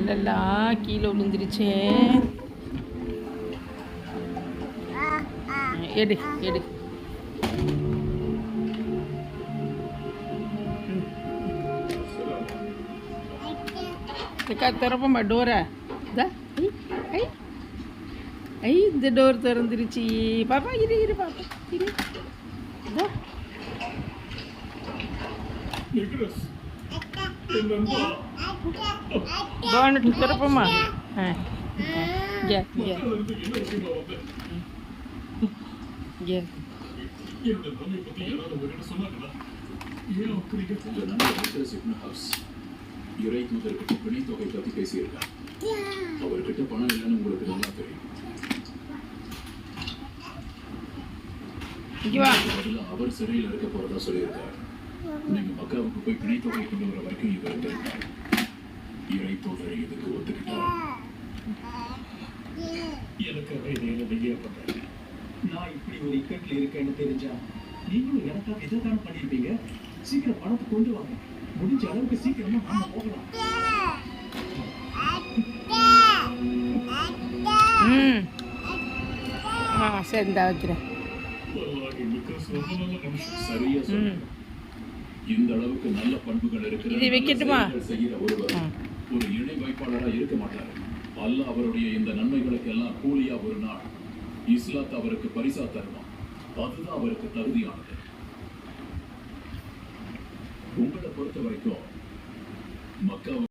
கல்லெல்லாம் கீழே விழுந்துருச்சே. எடு எடு. திறப்பமா டோரை. இந்த டோர் திறந்துருச்சு பாப்பா. இரு பாப்பா இரு. பானட்டு திறப்பமா. இறை தூதர்கிட்ட பிணை தொகை பத்தி பேசியிருக்கார். அவர்கிட்ட பணம் இல்லைன்னு உங்களுக்கு நல்லா தெரியும். அவர் சிறையில் இருக்க போறதா சொல்லியிருக்காரு. நீங்க மக்காவுக்கு போய் பிணை தொகை கொண்டு வர வரைக்கும் இவர் இருந்தார். இறை தூதர் இதுக்கு ஒத்துக்கிட்டார். எனக்கு பண்றேன். நான் இப்படி ஒரு இக்கட்டில் இருக்கேன்னு தெரிஞ்சா நீங்களும் எனக்காக இதைத்தானே பண்ணியிருப்பீங்க. சீக்கிரம் பணத்தை கொண்டு வாங்க. முடிஞ்ச அளவுக்கு சீக்கிரமா நாம போகலாம். சரி இந்த வைக்கிறேன். சரியா சொல்லுங்க. இந்த அளவுக்கு நல்ல பண்புகள் இருக்கிற செய்கிற ஒருவர் ஒரு இணை வைப்பாளரா இருக்க மாட்டார். அல்லாஹ் அவருடைய இந்த நன்மைகளுக்கு எல்லாம் கூலியா ஒரு நாள் இஸ்லாத் அவருக்கு பரிசா தருவான். அதுதான் அவருக்கு தகுதியானது. உங்களை பொறுத்த வரைக்கும் மக்கா